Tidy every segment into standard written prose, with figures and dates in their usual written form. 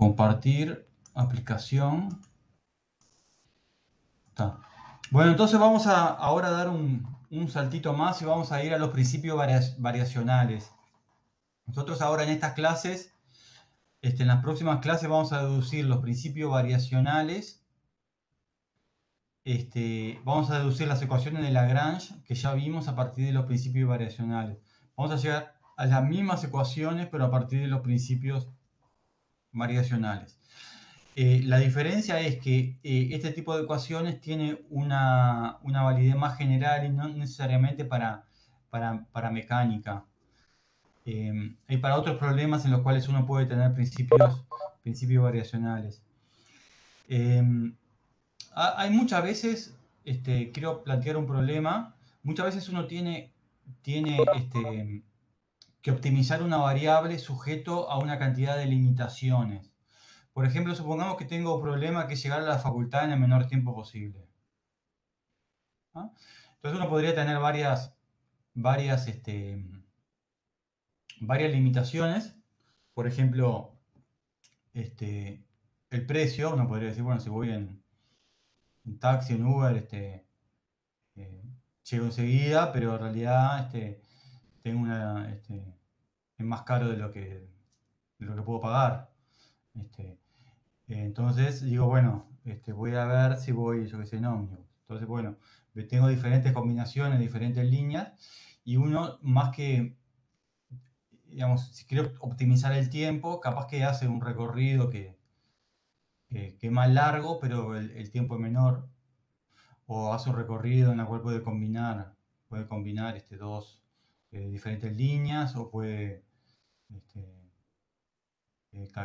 compartir aplicación. Está. Bueno, entonces vamos a ahora dar un saltito más y vamos a ir a los principios variacionales. Nosotros ahora en estas clases, en las próximas clases vamos a deducir los principios variacionales. Vamos a deducir las ecuaciones de Lagrange que ya vimos a partir de los principios variacionales. Vamos a llegar a las mismas ecuaciones, pero a partir de los principios variacionales. La diferencia es que este tipo de ecuaciones tiene una validez más general y no necesariamente para mecánica. Hay para otros problemas en los cuales uno puede tener principios variacionales. Hay muchas veces, quiero plantear un problema, muchas veces uno tiene que optimizar una variable sujeto a una cantidad de limitaciones. Por ejemplo, supongamos que tengo un problema que es llegar a la facultad en el menor tiempo posible. ¿Ah? Entonces uno podría tener varias limitaciones. Por ejemplo, el precio. Uno podría decir, bueno, si voy en taxi, en Uber, llego enseguida, pero en realidad tengo es más caro de lo que puedo pagar. Entonces digo, bueno, voy a ver si voy, yo que sé, en ómnibus. Entonces, bueno, tengo diferentes combinaciones, diferentes líneas, y uno más que, digamos, si quiero optimizar el tiempo, capaz que hace un recorrido que es más largo, pero el tiempo es menor, o hace un recorrido en el cual puede combinar dos diferentes líneas, o puede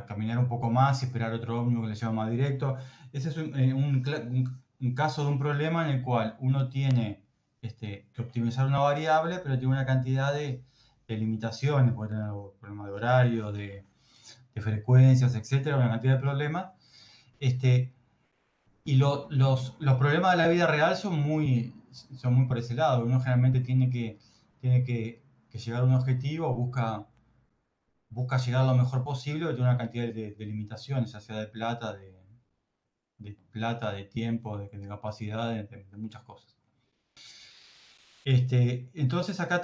caminar un poco más y esperar otro ómnibus que le lleva más directo. Ese es un caso de un problema en el cual uno tiene que optimizar una variable, pero tiene una cantidad de limitaciones, puede tener problemas de horario, de frecuencias, etcétera, una cantidad de problemas. Y los problemas de la vida real son muy por ese lado. Uno generalmente tiene que llegar a un objetivo, busca llegar lo mejor posible, pero tiene una cantidad de limitaciones, ya sea de plata, de tiempo, de capacidad, de muchas cosas. Entonces acá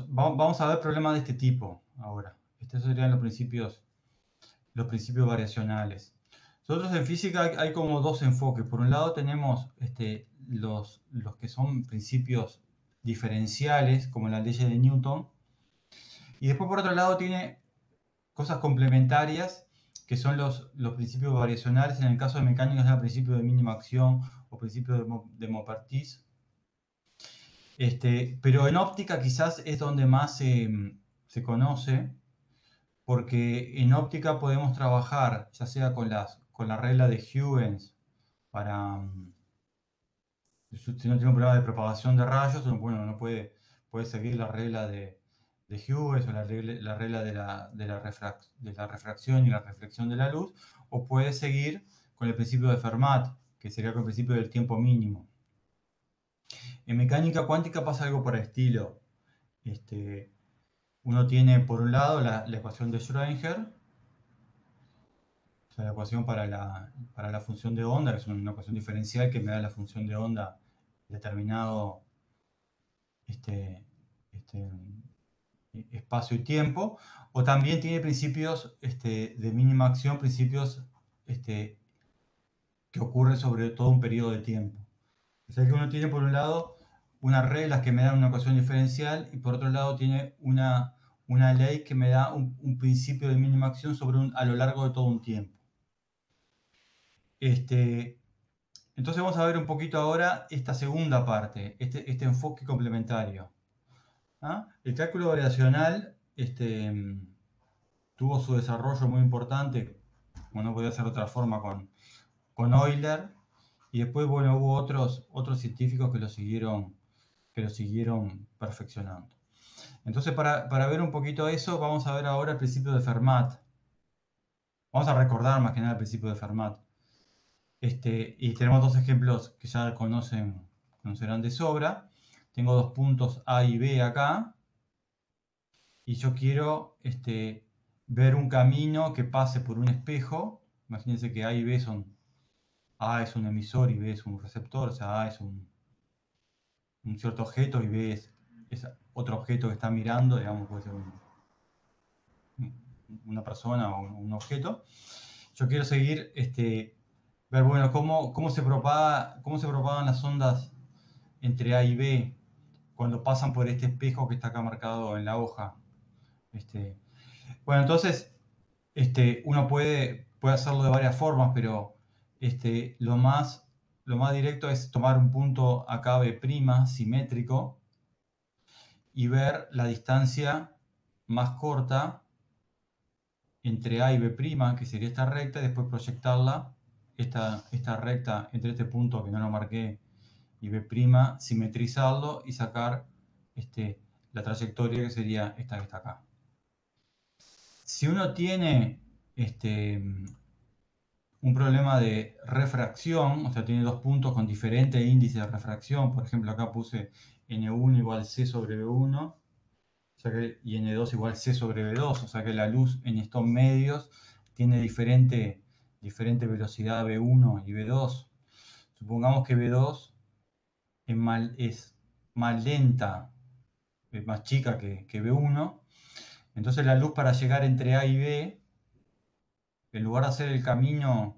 vamos a ver problemas de este tipo ahora. Estos serían los principios variacionales. Nosotros en física hay como dos enfoques. Por un lado tenemos los que son principios diferenciales, como las leyes de Newton, y después por otro lado tiene cosas complementarias, que son los principios variacionales. En el caso de mecánica es el principio de mínima acción o principio de Maupertuis. Pero en óptica quizás es donde más se conoce, porque en óptica podemos trabajar ya sea con la regla de Huygens para, si no tiene un problema de propagación de rayos, uno puede seguir la regla de Huygens o la regla de la refracción y la reflexión de la luz, o puede seguir con el principio de Fermat, que sería con el principio del tiempo mínimo. En mecánica cuántica pasa algo por el estilo. Uno tiene por un lado la ecuación de Schrödinger, o sea, la ecuación para la función de onda, que es una ecuación diferencial que me da la función de onda determinado espacio y tiempo, o también tiene principios de mínima acción, principios que ocurren sobre todo un periodo de tiempo. O sea que uno tiene por un lado unas reglas que me dan una ecuación diferencial y por otro lado tiene una ley que me da un principio de mínima acción a lo largo de todo un tiempo. Entonces vamos a ver un poquito ahora esta segunda parte, este enfoque complementario. ¿Ah? El cálculo variacional tuvo su desarrollo muy importante, como no podía ser de otra forma, con Euler, y después hubo otros científicos que lo siguieron perfeccionando. Entonces, para ver un poquito eso, vamos a ver ahora el principio de Fermat. Vamos a recordar más que nada el principio de Fermat. Y tenemos dos ejemplos que ya conocerán de sobra. Tengo dos puntos A y B acá. Y yo quiero ver un camino que pase por un espejo. Imagínense que A y B son, A es un emisor y B es un receptor, o sea, A es un cierto objeto y B es otro objeto que está mirando, digamos, puede ser una persona o un objeto. Yo quiero seguir, ver, bueno, cómo se propagan las ondas entre A y B cuando pasan por este espejo que está acá marcado en la hoja. Este, bueno, entonces, uno puede hacerlo de varias formas, pero lo más directo es tomar un punto acá B' simétrico y ver la distancia más corta entre A y B', que sería esta recta, y después proyectarla, esta recta entre este punto que no lo marqué y B', simetrizarlo y sacar la trayectoria que sería esta que está acá. Si uno tiene un problema de refracción, o sea, tiene dos puntos con diferente índice de refracción, por ejemplo, acá puse N1 igual C sobre B1, o sea y N2 igual C sobre B2, o sea que la luz en estos medios tiene diferente velocidad B1 y B2. Supongamos que B2 es más lenta, es más chica que B1, entonces la luz para llegar entre A y B, en lugar de hacer el camino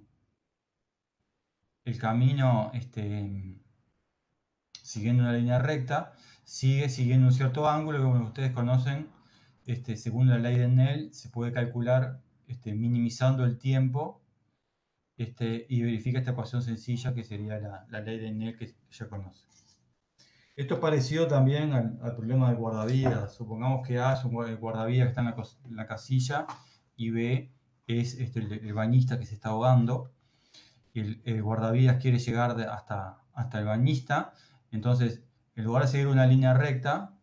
siguiendo una línea recta, sigue siguiendo un cierto ángulo que, como ustedes conocen, según la ley de Snell, se puede calcular minimizando el tiempo y verifica esta ecuación sencilla que sería la ley de Snell que ya conocen. Esto es parecido también al problema del guardavidas. Supongamos que A es un guardavidas que está en la casilla y B es el bañista que se está ahogando. El guardavidas quiere llegar hasta el bañista, entonces en lugar de seguir una línea recta,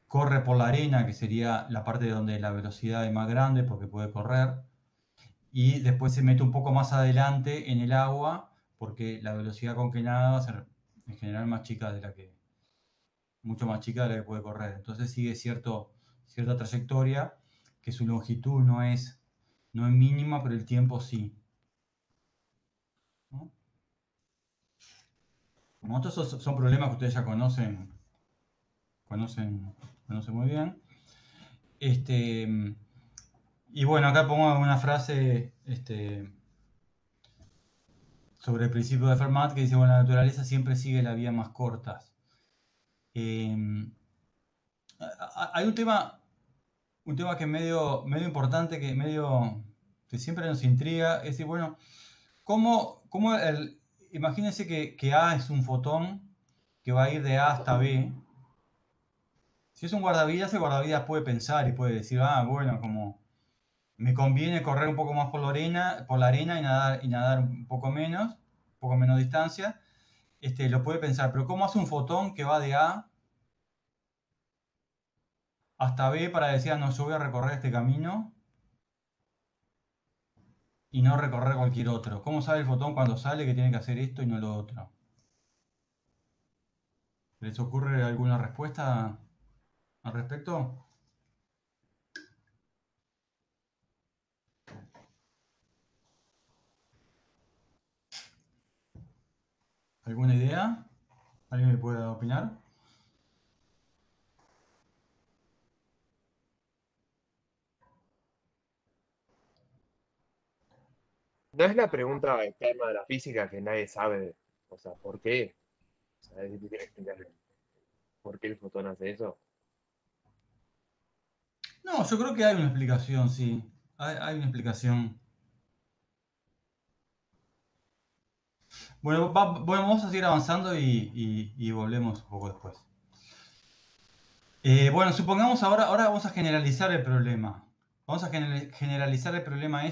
corre por la arena, que sería la parte donde la velocidad es más grande porque puede correr, y después se mete un poco más adelante en el agua porque la velocidad con que nada va a ser en general mucho más chica de la que puede correr. Entonces sigue cierta trayectoria que su longitud no es mínima, pero el tiempo sí, ¿no? Como estos son problemas que ustedes ya conocen muy bien. Y bueno, acá pongo una frase sobre el principio de Fermat que dice, bueno, la naturaleza siempre sigue las vías más cortas. Hay un tema que es medio importante, que siempre nos intriga, es decir, bueno, imagínense que A es un fotón que va a ir de A hasta B. Si es un guardavidas, el guardavidas puede pensar y puede decir, bueno, como me conviene correr un poco más por la arena y nadar un poco menos distancia, lo puede pensar, pero ¿cómo hace un fotón que va de A hasta B para decir, no, yo voy a recorrer este camino y no recorrer cualquier otro? ¿Cómo sabe el fotón cuando sale que tiene que hacer esto y no lo otro? ¿Les ocurre alguna respuesta al respecto? ¿Alguna idea? ¿Alguien me puede opinar? No es la pregunta eterna de la física que nadie sabe, o sea, ¿por qué? O sea, es difícil explicarle por qué el fotón hace eso. No, yo creo que hay una explicación, sí. Hay una explicación. Bueno, bueno, vamos a seguir avanzando y volvemos un poco después. Bueno, supongamos ahora vamos a generalizar el problema. Vamos a generalizar el problema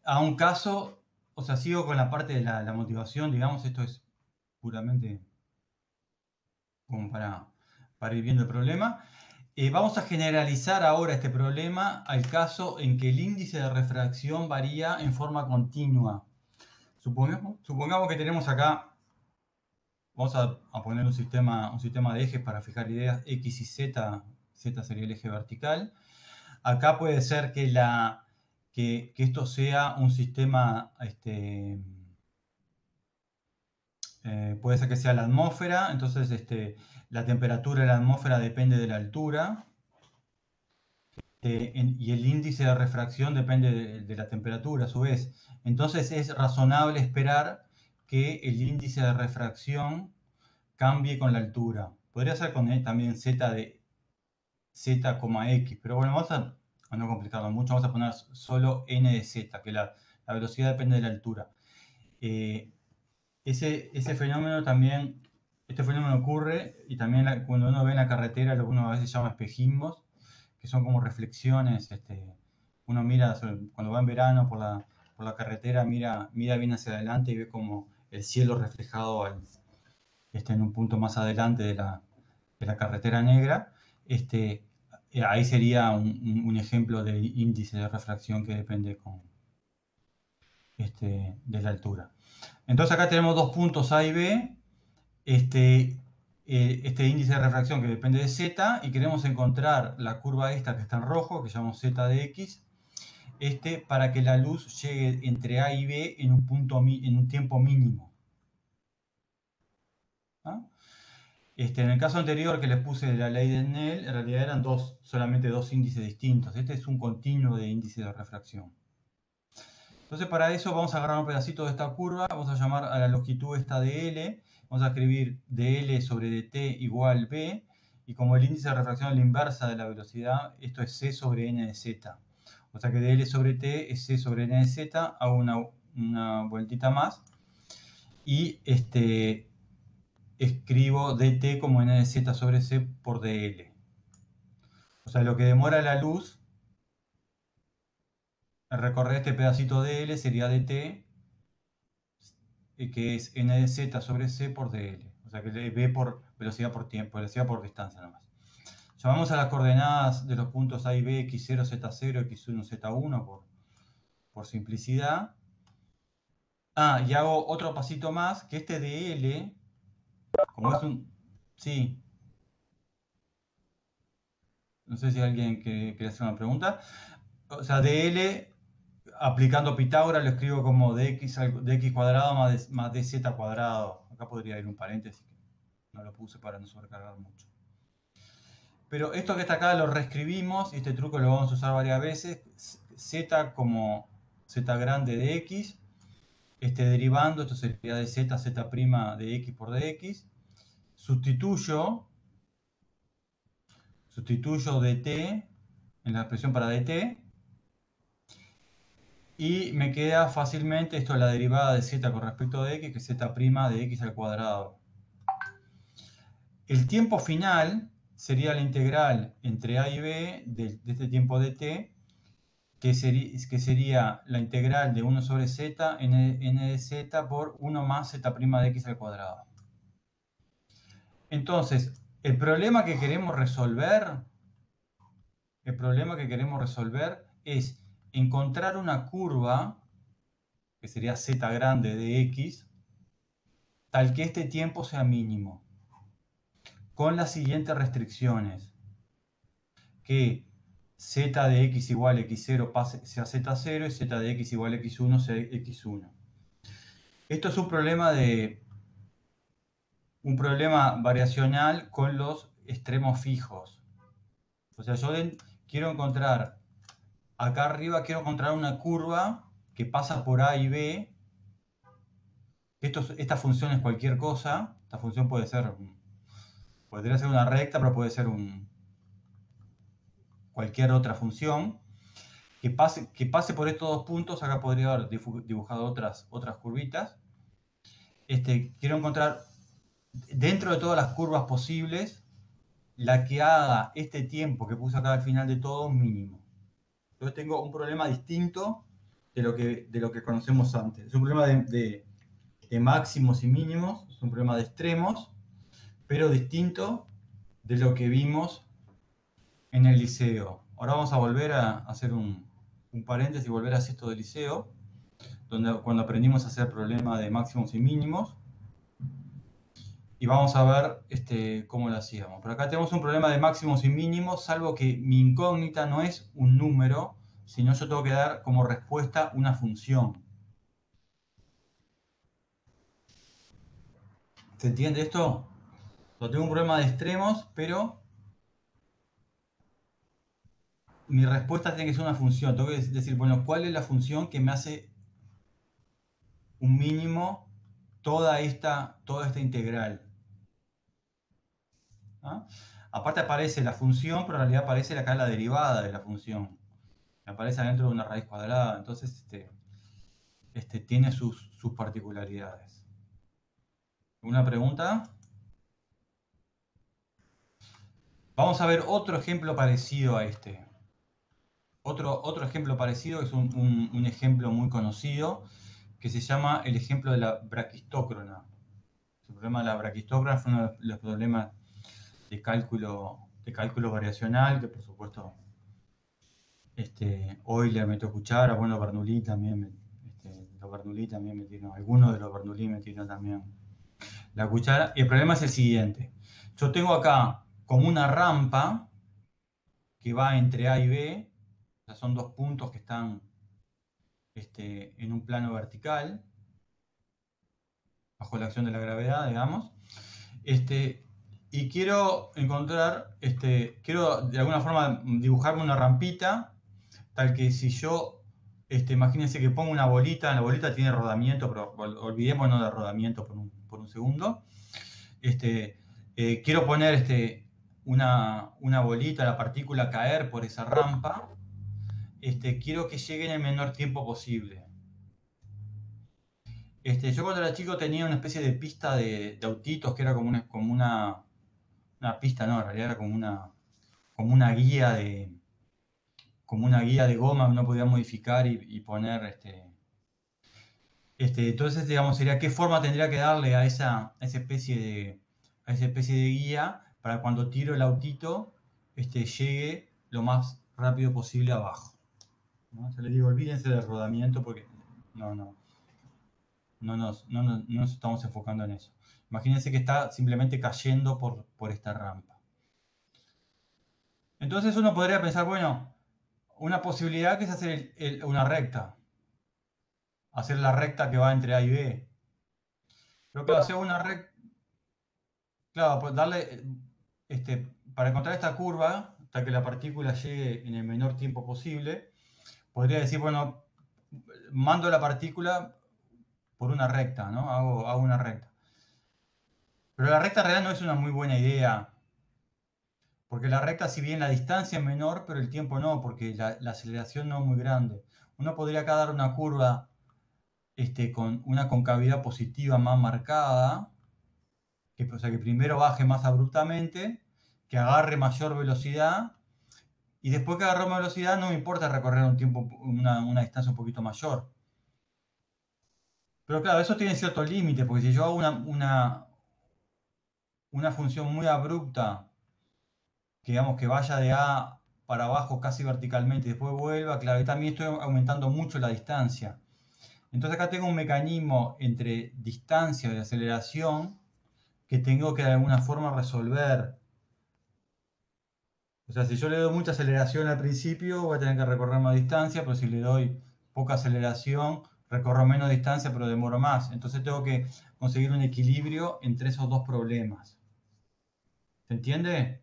a un caso, o sea, sigo con la parte de la motivación, digamos, esto es puramente como para ir viendo el problema. Vamos a generalizar ahora este problema al caso en que el índice de refracción varía en forma continua. Supongamos que tenemos acá, vamos a poner un sistema de ejes para fijar ideas X y Z Z sería el eje vertical. Acá puede ser que esto sea un sistema, puede ser que sea la atmósfera, entonces la temperatura de la atmósfera depende de la altura, y el índice de refracción depende de la temperatura a su vez. Entonces es razonable esperar que el índice de refracción cambie con la altura. Podría ser con también z de z,x, pero bueno, vamos a no complicarlo mucho, vamos a poner solo n de z, que la velocidad depende de la altura. Ese fenómeno también, este fenómeno ocurre, y también cuando uno ve en la carretera lo que uno a veces llama espejismos, que son como reflexiones. Uno mira, cuando va en verano por la carretera, mira bien hacia adelante y ve como el cielo reflejado en un punto más adelante de la carretera negra. Ahí sería un ejemplo de índice de refracción que depende de la altura. Entonces acá tenemos dos puntos A y B, este índice de refracción que depende de z, y queremos encontrar la curva esta que está en rojo, que llamamos z de x, para que la luz llegue entre A y B en un tiempo mínimo. ¿Ah? En el caso anterior que les puse de la ley de Snell, en realidad eran solamente dos índices distintos. Este es un continuo de índice de refracción. Entonces para eso vamos a agarrar un pedacito de esta curva, vamos a llamar a la longitud esta de L, vamos a escribir dL sobre dt igual B, y como el índice de refracción es la inversa de la velocidad, esto es C sobre n de z. O sea que dL sobre t es C sobre n de z, hago una vueltita más, y escribo dt como n de z sobre c por dl. O sea, lo que demora la luz en recorrer este pedacito de L sería dt, que es n de z sobre c por dl. O sea, que v por velocidad por tiempo, velocidad por distancia nomás. Llamamos a las coordenadas de los puntos A y B, x0, z0, x1, z1 por simplicidad. Y hago otro pasito más, que este dl, como es un... Sí. No sé si alguien quiere hacer una pregunta. O sea, dl, aplicando Pitágoras, lo escribo como dx cuadrado más dz cuadrado. Acá podría ir un paréntesis, no lo puse para no sobrecargar mucho. Pero esto que está acá lo reescribimos, y este truco lo vamos a usar varias veces. Z como z grande de x, derivando, esto sería de z de x por dx. Sustituyo dt en la expresión para dt, y me queda fácilmente esto, la derivada de z con respecto de x, que es z' de x al cuadrado. El tiempo final sería la integral entre a y b de este tiempo dt, que sería la integral de 1 sobre z n de z por 1 más z' de x al cuadrado. Entonces, el problema que queremos resolver es encontrar una curva, que sería z grande de x, tal que este tiempo sea mínimo, con las siguientes restricciones: que z de x igual a x0 sea z0, y z de x igual a x1 sea x1. Esto es un problema variacional con los extremos fijos. O sea, yo quiero encontrar, acá arriba quiero encontrar una curva que pasa por A y B. Esta función es cualquier cosa. Esta función podría ser una recta, pero puede ser cualquier otra función que pase por estos dos puntos. Acá podría haber dibujado otras curvitas. Quiero encontrar, dentro de todas las curvas posibles, la que haga este tiempo que puse acá al final de todo mínimo. Entonces tengo un problema distinto de lo que conocemos antes. Es un problema de máximos y mínimos, es un problema de extremos, pero distinto de lo que vimos en el liceo. Ahora vamos a volver a hacer un paréntesis y volver a hacer esto del liceo, cuando aprendimos a hacer problemas de máximos y mínimos. y vamos a ver cómo lo hacíamos. Pero acá tenemos un problema de máximos y mínimos, salvo que mi incógnita no es un número, sino yo tengo que dar como respuesta una función. ¿Se entiende esto? Yo tengo un problema de extremos, pero mi respuesta tiene que ser una función. Tengo que decir, bueno, ¿cuál es la función que me hace un mínimo toda esta integral? ¿Ah? Aparte aparece la función, pero en realidad aparece acá la derivada de la función. Aparece adentro de una raíz cuadrada. Entonces, tiene sus particularidades. ¿Una pregunta? Vamos a ver otro ejemplo parecido a este. Otro ejemplo parecido es un ejemplo muy conocido que se llama el ejemplo de la braquistócrona. El problema de la braquistócrona fue uno de los problemas de cálculo variacional que por supuesto hoy le meto cuchara. Bueno, Bernoulli también, los Bernoulli también metieron, algunos de los Bernoulli metieron también la cuchara. Y el problema es el siguiente. Yo tengo acá como una rampa que va entre A y B. O sea, son dos puntos que están en un plano vertical, bajo la acción de la gravedad, digamos. Y quiero encontrar, quiero de alguna forma dibujarme una rampita, tal que si yo, imagínense que pongo una bolita, la bolita tiene rodamiento, pero olvidémonos de rodamiento por un segundo. Quiero poner una bolita, la partícula caer por esa rampa. Quiero que llegue en el menor tiempo posible. Yo cuando era chico tenía una especie de pista de autitos que era como una pista, no, en realidad era como una guía de goma que uno podía modificar y poner. Entonces, digamos, sería qué forma tendría que darle a esa especie de guía para cuando tiro el autito llegue lo más rápido posible abajo, ¿no? Yo les digo, olvídense del rodamiento porque no nos estamos enfocando en eso. Imagínense que está simplemente cayendo por esta rampa. Entonces uno podría pensar, bueno, una posibilidad que es hacer una recta. Hacer la recta que va entre A y B. Pero claro, hacer una recta. Claro, pues darle. Para encontrar esta curva, hasta que la partícula llegue en el menor tiempo posible, podría decir, bueno, mando la partícula por una recta, ¿no? Hago una recta. Pero la recta en realidad no es una muy buena idea. Porque la recta, si bien la distancia es menor, pero el tiempo no, porque la aceleración no es muy grande. Uno podría acá dar una curva con una concavidad positiva más marcada, o sea, que primero baje más abruptamente, que agarre mayor velocidad, y después que agarre más velocidad no me importa recorrer una distancia un poquito mayor. Pero claro, eso tiene cierto límite, porque si yo hago una función muy abrupta, que digamos que vaya de A para abajo casi verticalmente y después vuelva, claro, y también estoy aumentando mucho la distancia. Entonces acá tengo un mecanismo entre distancia y aceleración que tengo que de alguna forma resolver. O sea, si yo le doy mucha aceleración al principio, voy a tener que recorrer más distancia, pero si le doy poca aceleración, recorro menos distancia, pero demoro más. Entonces tengo que conseguir un equilibrio entre esos dos problemas. ¿Se entiende?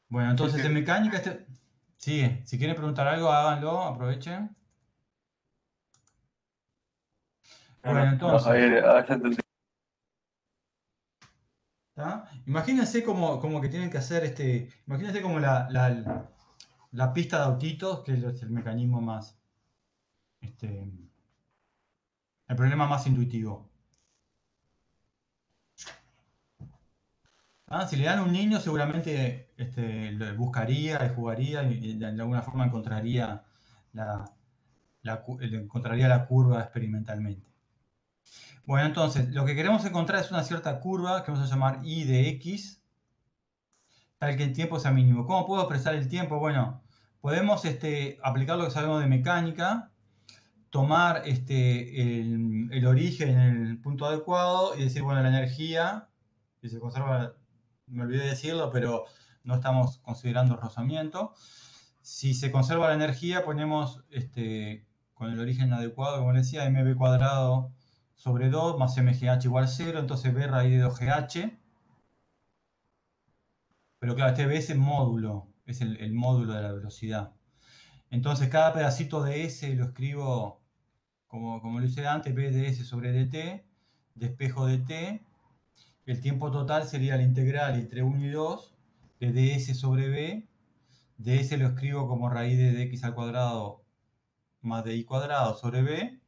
Bueno, Sí, entonces sí. en mecánica, sigue. Si quieren preguntar algo, háganlo, aprovechen. No, Bueno, no, no, entonces, ya entendí. ¿tá? Imagínense como que tienen que hacer imagínense como la pista de autitos, que es el mecanismo más, el problema más intuitivo. Si le dan a un niño, seguramente lo buscaría y jugaría y de alguna forma encontraría la curva experimentalmente. Bueno, entonces, lo que queremos encontrar es una cierta curva que vamos a llamar I de X, tal que el tiempo sea mínimo. ¿Cómo puedo expresar el tiempo? Bueno, podemos aplicar lo que sabemos de mecánica. tomar el origen en el punto adecuado y decir, bueno, la energía, si se conserva, me olvidé decirlo, pero no estamos considerando el rozamiento. Si se conserva la energía, ponemos con el origen adecuado, como les decía, mb cuadrado sobre 2 más mgh igual 0, entonces b raíz de 2gh. Pero claro, este b es el módulo, es el módulo de la velocidad. Entonces cada pedacito de S lo escribo como lo hice antes, b de S sobre dt, despejo de t. El tiempo total sería la integral entre 1 y 2 de ds sobre b. ds lo escribo como raíz de dx al cuadrado más di cuadrado sobre b.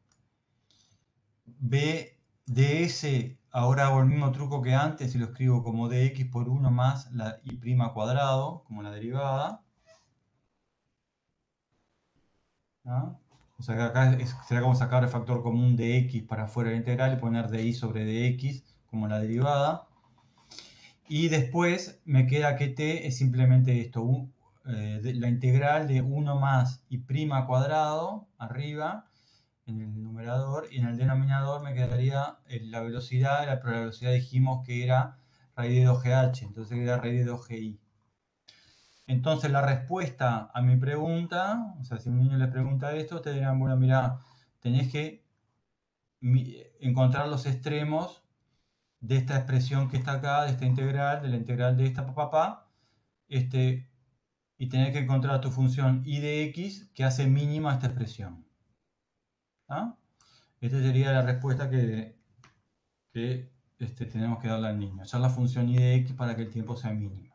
b ds, ahora hago el mismo truco que antes y lo escribo como dx por 1 más la y' cuadrado, como la derivada. ¿No? O sea que acá será como sacar el factor común de x para afuera de la integral y poner di sobre dx como la derivada. Y después me queda que t es simplemente esto, la integral de 1 más y' cuadrado arriba en el numerador, y en el denominador me quedaría la velocidad, pero la velocidad dijimos que era raíz de 2gh, entonces queda raíz de 2gi. Entonces la respuesta a mi pregunta, o sea, si un niño le pregunta esto, te dirán, bueno, mira, tenés que encontrar los extremos de esta expresión que está acá, de esta integral, de la integral de esta papá, y tenés que encontrar tu función y de x que hace mínima esta expresión. ¿Ah? Esta sería la respuesta que tenemos que darle al niño. Hallar la función y de x para que el tiempo sea mínimo.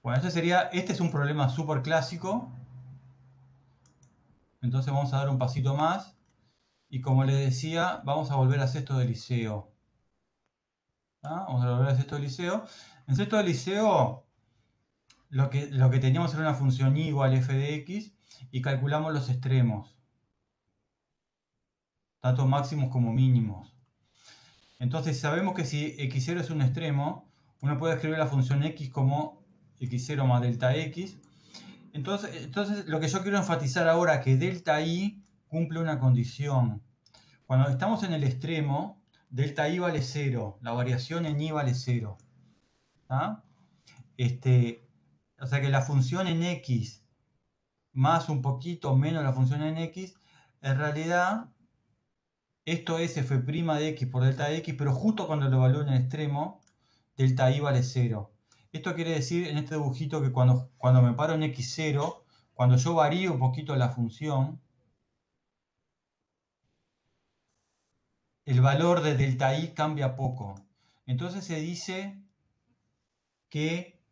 Bueno, este es un problema súper clásico. Entonces vamos a dar un pasito más. Y como les decía, vamos a volver a sexto de liceo. ¿Ah? Vamos a volver a sexto de liceo. En sexto de liceo, lo que teníamos era una función y igual f de x y calculamos los extremos, tanto máximos como mínimos. Entonces sabemos que si x0 es un extremo, uno puede escribir la función x como x0 más delta x. Entonces lo que yo quiero enfatizar ahora es que delta i cumple una condición. Cuando estamos en el extremo, delta i vale 0, la variación en i vale 0. ¿Ah? O sea que la función en x más un poquito menos la función en x, en realidad esto es f' de x por delta de x, pero justo cuando lo evalúo en el extremo, delta i vale 0. Esto quiere decir en este dibujito que cuando me paro en x0, cuando yo varío un poquito la función, el valor de delta i cambia poco. Entonces se dice que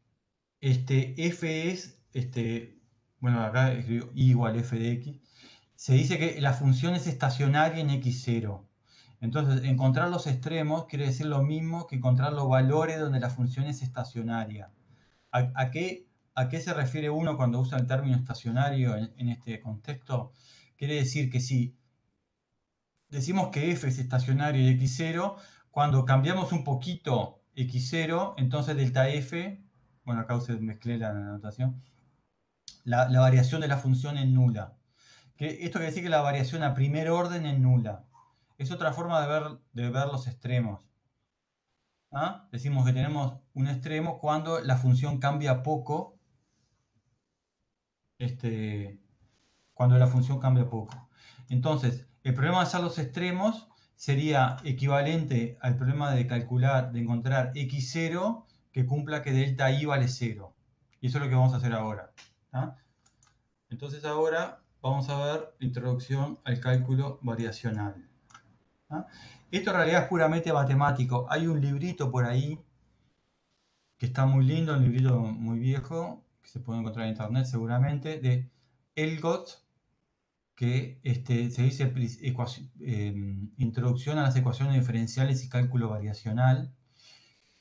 f es, bueno, acá escribo i igual f de x, se dice que la función es estacionaria en x0. Entonces, encontrar los extremos quiere decir lo mismo que encontrar los valores donde la función es estacionaria. ¿A qué se refiere uno cuando usa el término estacionario en este contexto? Quiere decir que si decimos que f es estacionario en x0, cuando cambiamos un poquito x0, entonces delta f, bueno, acá mezclé la anotación, la variación de la función es nula. Esto quiere decir que la variación a primer orden es nula. Es otra forma de ver los extremos. ¿Ah? Decimos que tenemos un extremo cuando la función cambia poco. Cuando la función cambia poco. Entonces, el problema de hallar los extremos sería equivalente al problema de calcular, de encontrar x0 que cumpla que delta i vale 0. Y eso es lo que vamos a hacer ahora. ¿Ah? Entonces ahora vamos a ver introducción al cálculo variacional. ¿Ah? Esto en realidad es puramente matemático. Hay un librito por ahí que está muy lindo, un librito muy viejo, que se puede encontrar en internet seguramente, de Elgot, que se dice Introducción a las ecuaciones diferenciales y cálculo variacional,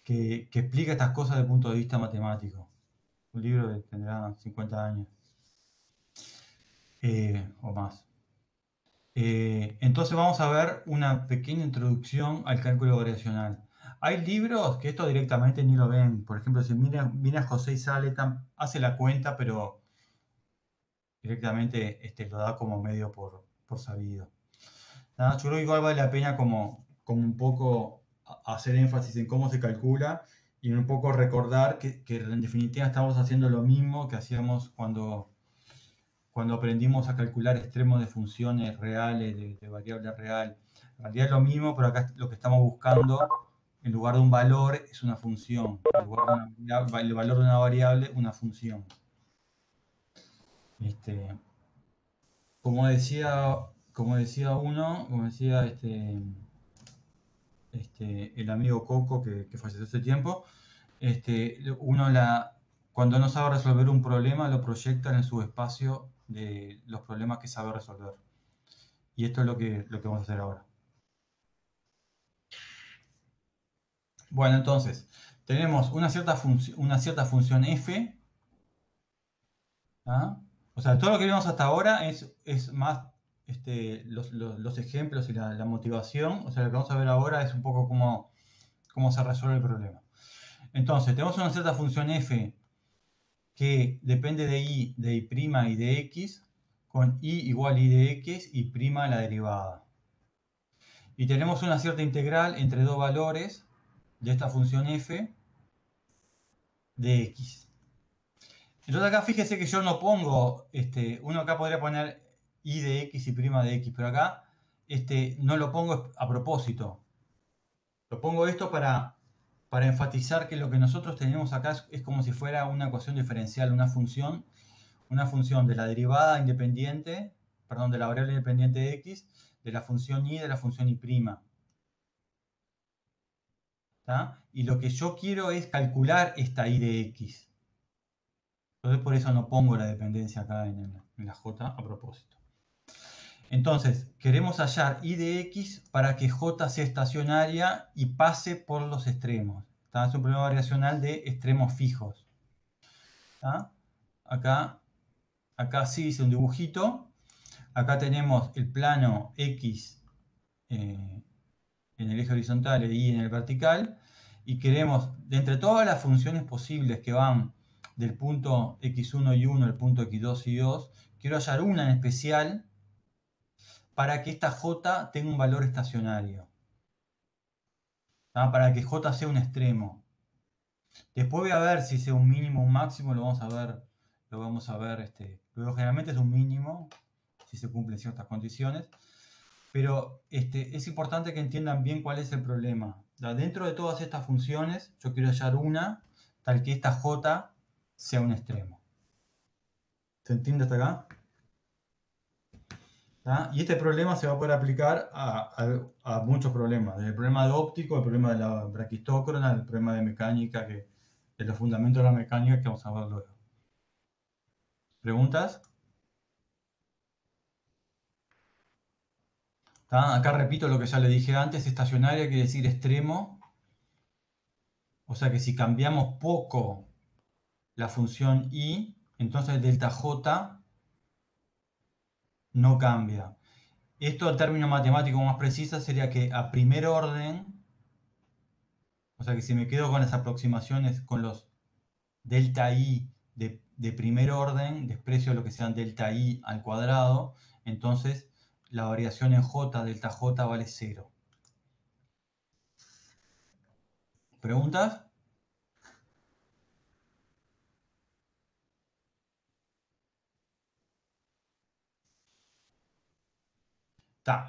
que explica estas cosas desde el punto de vista matemático. Un libro que tendrá 50 años o más. Entonces vamos a ver una pequeña introducción al cálculo variacional. Hay libros que esto directamente ni lo ven. Por ejemplo, si mira José Isale, hace la cuenta, pero directamente lo da como medio por sabido. Nada, yo creo que igual vale la pena como un poco hacer énfasis en cómo se calcula y un poco recordar que en definitiva estamos haciendo lo mismo que hacíamos cuando aprendimos a calcular extremos de funciones reales, de variable real. En realidad es lo mismo, pero acá lo que estamos buscando, en lugar de un valor, es una función. En lugar de el valor de una variable, una función. Como decía el amigo Coco que falleció hace tiempo, uno cuando no sabe resolver un problema lo proyecta en el subespacio de los problemas que sabe resolver. Y esto es lo que vamos a hacer ahora. Bueno, entonces, tenemos una cierta función f. ¿Ah? O sea, todo lo que vimos hasta ahora es más los ejemplos y la motivación. O sea, lo que vamos a ver ahora es un poco cómo se resuelve el problema. Entonces, tenemos una cierta función f que depende de y y de x, con y igual y de x y prima la derivada. Y tenemos una cierta integral entre dos valores de esta función f de x. Entonces acá fíjese que yo no pongo, uno acá podría poner y de x y prima de x, pero acá no lo pongo a propósito. Lo pongo esto para enfatizar que lo que nosotros tenemos acá es como si fuera una ecuación diferencial, una función de la derivada independiente, perdón, de la variable independiente de x, de la función y de la función y prima. ¿Tá? Y lo que yo quiero es calcular esta y de x. Entonces por eso no pongo la dependencia acá en la j a propósito. Entonces, queremos hallar y de x para que j sea estacionaria y pase por los extremos. ¿Tá? Es un problema variacional de extremos fijos. ¿Tá? Acá sí hice un dibujito. Acá tenemos el plano x en el eje horizontal y en el vertical. Y queremos, de entre todas las funciones posibles que van del punto x1 y 1 al punto x2 y 2, quiero hallar una en especial para que esta j tenga un valor estacionario. ¿Tá? Para que j sea un extremo. Después voy a ver si sea un mínimo o un máximo, lo vamos a ver. Luego generalmente es un mínimo, si se cumplen ciertas condiciones. Pero es importante que entiendan bien cuál es el problema. Dentro de todas estas funciones, yo quiero hallar una tal que esta j sea un extremo. ¿Se entiende hasta acá? ¿Tá? Y este problema se va a poder aplicar a muchos problemas, desde el problema de óptico, el problema de la braquistócrona, el problema de mecánica, de los fundamentos de la mecánica que vamos a ver luego. ¿Preguntas? ¿Tá? Acá repito lo que ya le dije antes, estacionaria quiere decir extremo, o sea que si cambiamos poco la función y, entonces el delta j no cambia. Esto en términos matemáticos más precisos sería que a primer orden, o sea que si me quedo con las aproximaciones, con los delta i de primer orden, desprecio lo que sean delta i al cuadrado, entonces la variación en j, delta j vale 0. ¿Preguntas?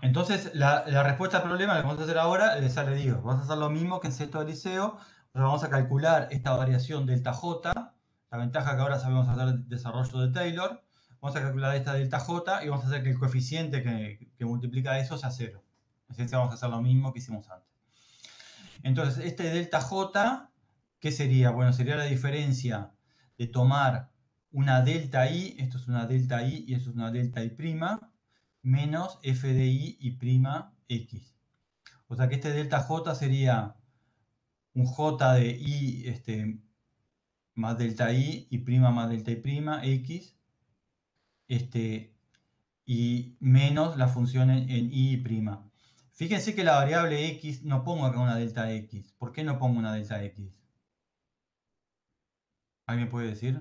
Entonces la respuesta al problema, lo que vamos a hacer ahora, ya le digo, vamos a hacer lo mismo que en sexto de liceo, vamos a calcular esta variación delta j, la ventaja que ahora sabemos hacer desarrollo de Taylor, vamos a calcular esta delta j y vamos a hacer que el coeficiente que multiplica eso sea 0. Así que vamos a hacer lo mismo que hicimos antes. Entonces, este delta j, ¿qué sería? Bueno, sería la diferencia de tomar una delta i, esto es una delta i y esto es una delta i prima, menos f de i y prima x. O sea que este delta j sería un j de i más delta i y prima más delta i prima x, y menos la función en i y prima. Fíjense que la variable x no pongo acá una delta x. ¿Por qué no pongo una delta x? ¿Alguien puede decir?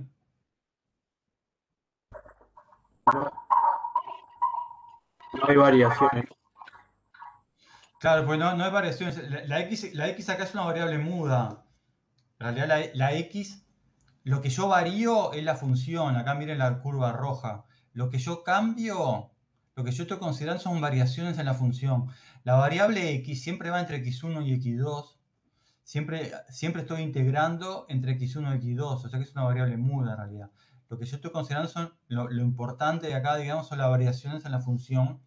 No hay variaciones. Claro, pues no hay variaciones. La X acá es una variable muda. En realidad la X, lo que yo varío es la función. Acá miren la curva roja. Lo que yo cambio, lo que yo estoy considerando son variaciones en la función. La variable X siempre va entre X1 y X2. Siempre estoy integrando entre X1 y X2. O sea que es una variable muda en realidad. Lo que yo estoy considerando son, lo importante de acá, digamos, son las variaciones en la función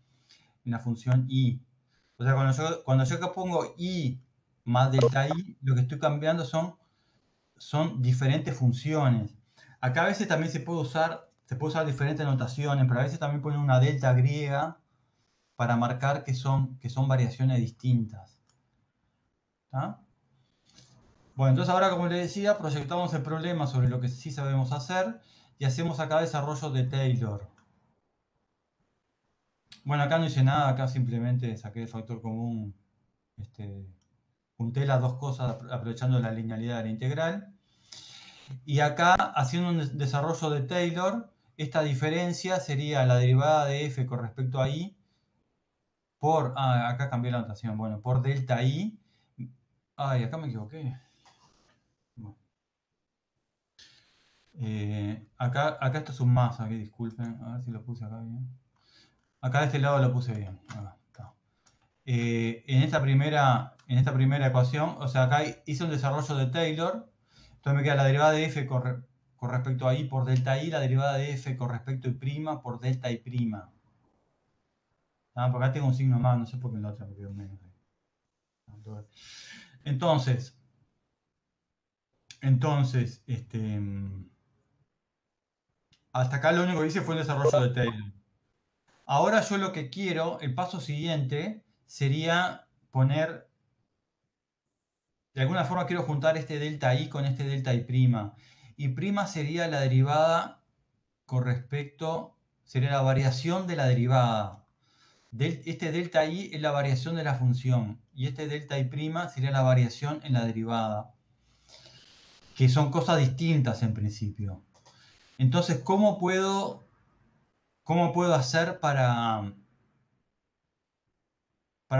Y. O sea, cuando yo acá pongo I más delta I, lo que estoy cambiando son diferentes funciones. Acá a veces también se puede usar diferentes notaciones, pero a veces también ponen una delta griega para marcar que son variaciones distintas. ¿Tá? Bueno, entonces ahora, como les decía, proyectamos el problema sobre lo que sí sabemos hacer y hacemos acá desarrollo de Taylor. Bueno, acá no hice nada, acá simplemente saqué el factor común, junté las dos cosas aprovechando la linealidad de la integral. Y acá, haciendo un desarrollo de Taylor, esta diferencia sería la derivada de f con respecto a i por... acá cambié la notación. Bueno, por delta i. Ay, acá me equivoqué. Bueno. Acá esto es un más, aquí disculpen. A ver si lo puse acá bien. Acá de este lado lo puse bien. Acá está. En esta primera ecuación, o sea, acá hice un desarrollo de Taylor. Entonces me queda la derivada de f con respecto a i por delta i, la derivada de f con respecto a i' por delta i'. Porque acá tengo un signo más, no sé por qué en la otra me quedó menos. Entonces, hasta acá lo único que hice fue el desarrollo de Taylor. Ahora yo lo que quiero, el paso siguiente, sería poner, de alguna forma quiero juntar este delta i con este delta i'. Y prima sería la derivada con respecto, sería la variación de la derivada. Este delta i es la variación de la función y este delta i' sería la variación en la derivada, que son cosas distintas en principio. Entonces, ¿cómo puedo hacer para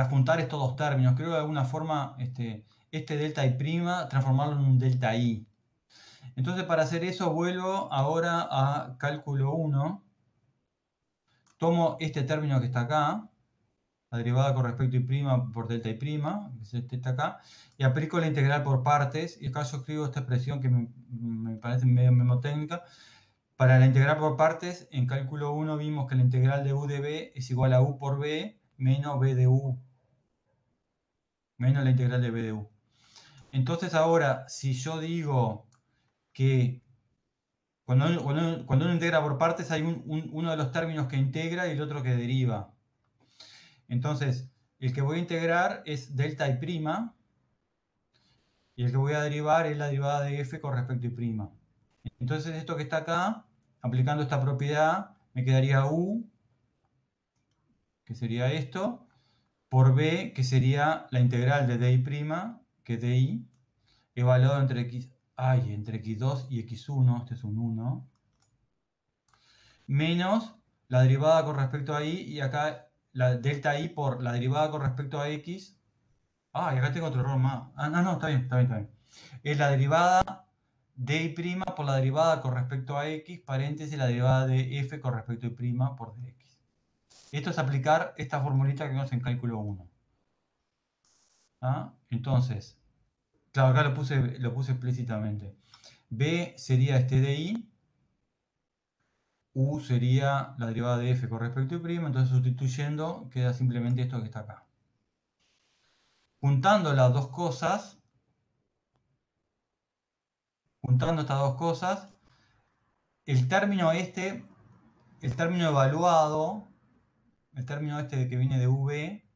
juntar estos dos términos? Creo que de alguna forma este delta i' transformarlo en un delta i. Entonces, para hacer eso vuelvo ahora a cálculo 1. Tomo este término que está acá, la derivada con respecto a i' por delta i', que es este está acá, y aplico la integral por partes, y acá yo escribo esta expresión que me parece medio memotécnica. Para la integral por partes, en cálculo 1 vimos que la integral de u de b es igual a u por b menos b de u, menos la integral de b de u. Entonces ahora, si yo digo que cuando uno integra por partes hay uno de los términos que integra y el otro que deriva. Entonces, el que voy a integrar es delta i', y el que voy a derivar es la derivada de f con respecto a i'. Entonces esto que está acá, aplicando esta propiedad, me quedaría u, que sería esto, por b, que sería la integral de di', que es di, evaluado entre x2 y x1, este es un 1, menos la derivada con respecto a i, y acá la delta i por la derivada con respecto a x. Y acá tengo otro error más. No, está bien. Es la derivada de i' por la derivada con respecto a x, paréntesis, la derivada de f con respecto a i' por dx. Esto es aplicar esta formulita que vimos en cálculo 1. Entonces, claro, acá lo puse explícitamente. B sería este di, u sería la derivada de f con respecto a i', entonces sustituyendo queda simplemente esto que está acá. Juntando estas dos cosas, el término evaluado, el término que viene de v,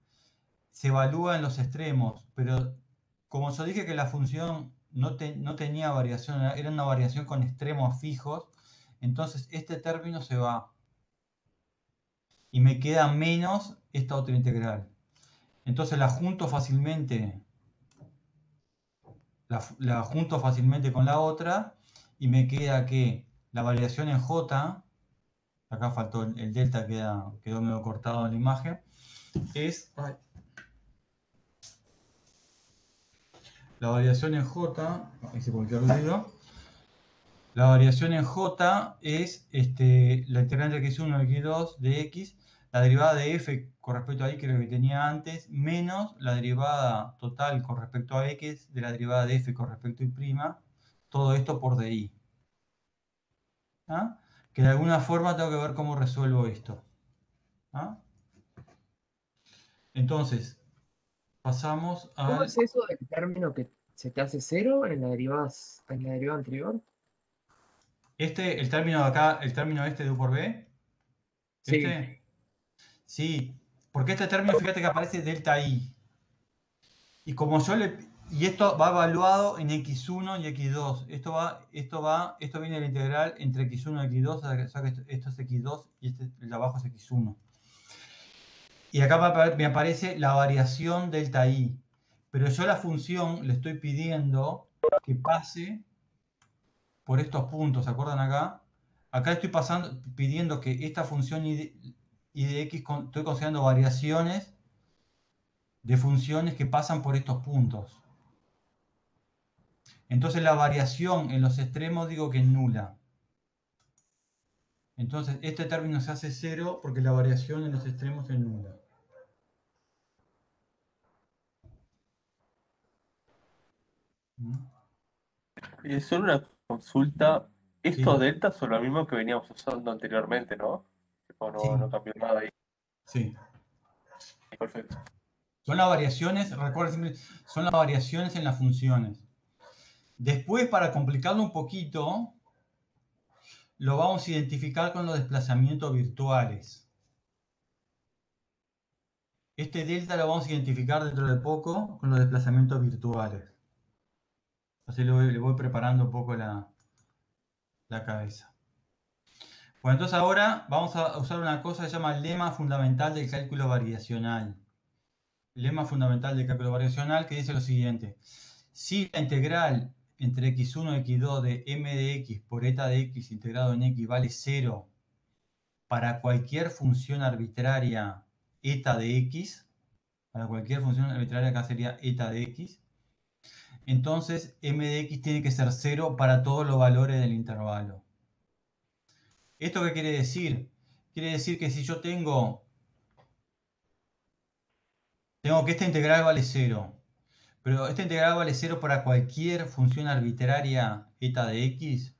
se evalúa en los extremos, pero como yo dije que la función no tenía variación, era una variación con extremos fijos, entonces este término se va y me queda menos esta otra integral. Entonces la junto fácilmente con la otra y me queda que la variación en j acá faltó el delta, quedó medio cortado en la imagen, es la variación en J, ahí se volvió el ruido. La variación en J es la integral de x1 y x2 de x, la derivada de f con respecto a y, que es lo que tenía antes, menos la derivada total con respecto a x de la derivada de f con respecto a y', todo esto por di. ¿Ah? Que de alguna forma tengo que ver cómo resuelvo esto. ¿Ah? Entonces, pasamos ¿Cómo al... es eso del término que se te hace cero en la derivada anterior? El término de acá, el término de U por B, Sí. ¿este? Sí, porque este término, fíjate que aparece delta I. Y como yo le... Y esto va evaluado en x1 y x2. Esto viene de la integral entre x1 y x2, o sea que esto es x2 y este de abajo es x1. Y acá me aparece la variación delta I. Pero yo a la función le estoy pidiendo que pase por estos puntos, ¿se acuerdan acá? Acá estoy pidiendo que esta función y de x, estoy considerando variaciones de funciones que pasan por estos puntos. Entonces la variación en los extremos digo que es nula. Entonces este término se hace cero porque la variación en los extremos es nula. Solo una consulta. Estos Sí, deltas son lo mismo que veníamos usando anteriormente, ¿no? Tipo, sí, no cambió nada ahí. sí. Perfecto. Son las variaciones, recuerden siempre, son las variaciones en las funciones. Después, para complicarlo un poquito, lo vamos a identificar con los desplazamientos virtuales. Este delta lo vamos a identificar dentro de poco con los desplazamientos virtuales. Así le voy preparando un poco la cabeza. Bueno, entonces ahora vamos a usar una cosa que se llama lema fundamental del cálculo variacional. Lema fundamental del cálculo variacional que dice lo siguiente. Si la integral entre x1 y x2 de m de x por eta de x integrado en x vale 0 para cualquier función arbitraria eta de x, para cualquier función arbitraria acá sería eta de x, entonces m de x tiene que ser 0 para todos los valores del intervalo. ¿Esto qué quiere decir? Quiere decir que si yo tengo que esta integral vale 0, pero esta integral vale 0 para cualquier función arbitraria eta de x,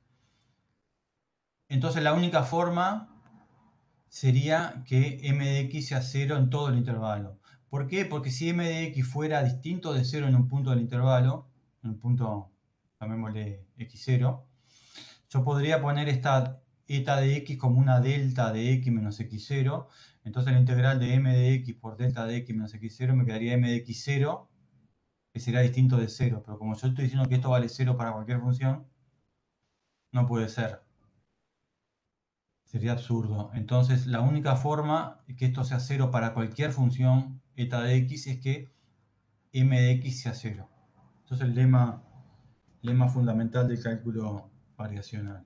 entonces la única forma sería que m de x sea 0 en todo el intervalo. ¿Por qué? Porque si m de x fuera distinto de 0 en un punto del intervalo, en un punto, llamémosle x0, yo podría poner esta eta de x como una delta de x menos x0. Entonces la integral de m de x por delta de x menos x0 me quedaría m de x0, que será distinto de 0. Pero como yo estoy diciendo que esto vale 0 para cualquier función, no puede ser. Sería absurdo. Entonces la única forma de que esto sea 0 para cualquier función eta de x es que m de x sea 0. Entonces el lema fundamental del cálculo variacional.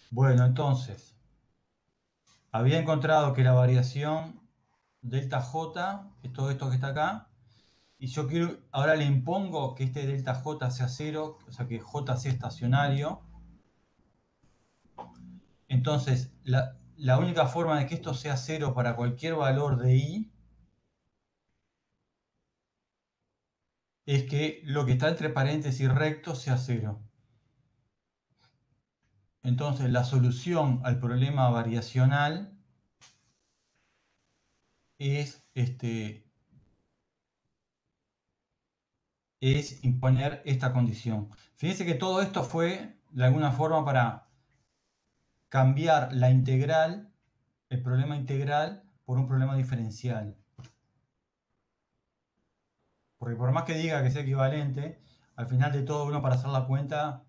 Bueno, entonces, había encontrado que la variación delta j es todo esto que está acá, y yo ahora le impongo que este delta j sea 0, o sea que j sea estacionario. Entonces, la única forma de que esto sea 0 para cualquier valor de i es que lo que está entre paréntesis recto sea 0. Entonces, la solución al problema variacional es imponer esta condición. Fíjense que todo esto fue de alguna forma para cambiar la integral, el problema integral, por un problema diferencial. Porque por más que diga que sea equivalente, al final de todo uno para hacer la cuenta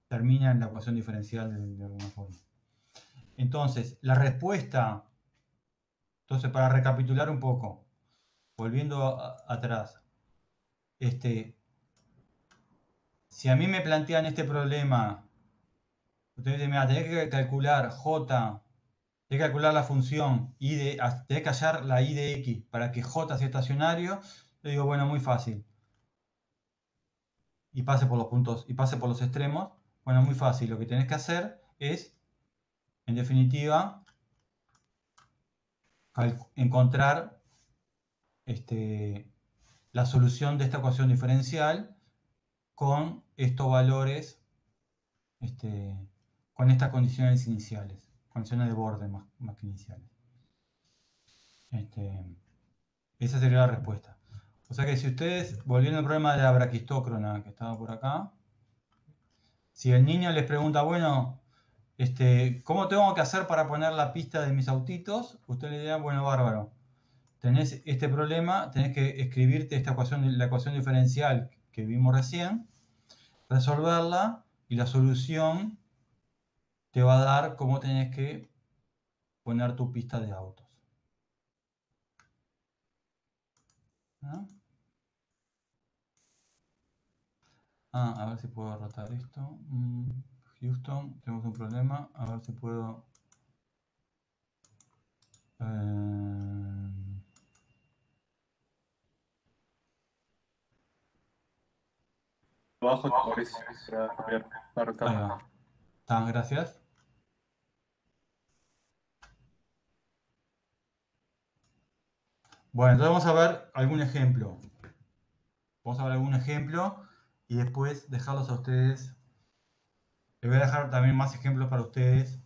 termina en la ecuación diferencial de alguna forma. Entonces, la respuesta, para recapitular un poco, volviendo atrás, si a mí me plantean este problema Usted dice, mira, tenés que calcular J, tenés que calcular la función I de, tenés que hallar la I de X para que J sea estacionario. Yo digo, bueno, muy fácil. Y pase por los puntos, y pase por los extremos. Bueno, muy fácil. Lo que tenés que hacer es, en definitiva, encontrar la solución de esta ecuación diferencial con estos valores, con estas condiciones iniciales, condiciones de borde más que iniciales. Esa sería la respuesta. O sea que si ustedes, volviendo al problema de la braquistócrona que estaba por acá, si el niño les pregunta, bueno, ¿cómo tengo que hacer para poner la pista de mis autitos? Usted le dirá, bueno, bárbaro. Tenés este problema, tenés que escribirte esta ecuación, la ecuación diferencial que vimos recién, resolverla y la solución te va a dar cómo tenés que poner tu pista de autos. ¿No? A ver si puedo rotar esto. Houston, tenemos un problema. A ver si puedo... Abajo te aparece para cambiar, para rotar. Ahí va. Gracias. Bueno, entonces vamos a ver algún ejemplo. Vamos a ver algún ejemplo y después dejarlos a ustedes. Les voy a dejar también más ejemplos para ustedes.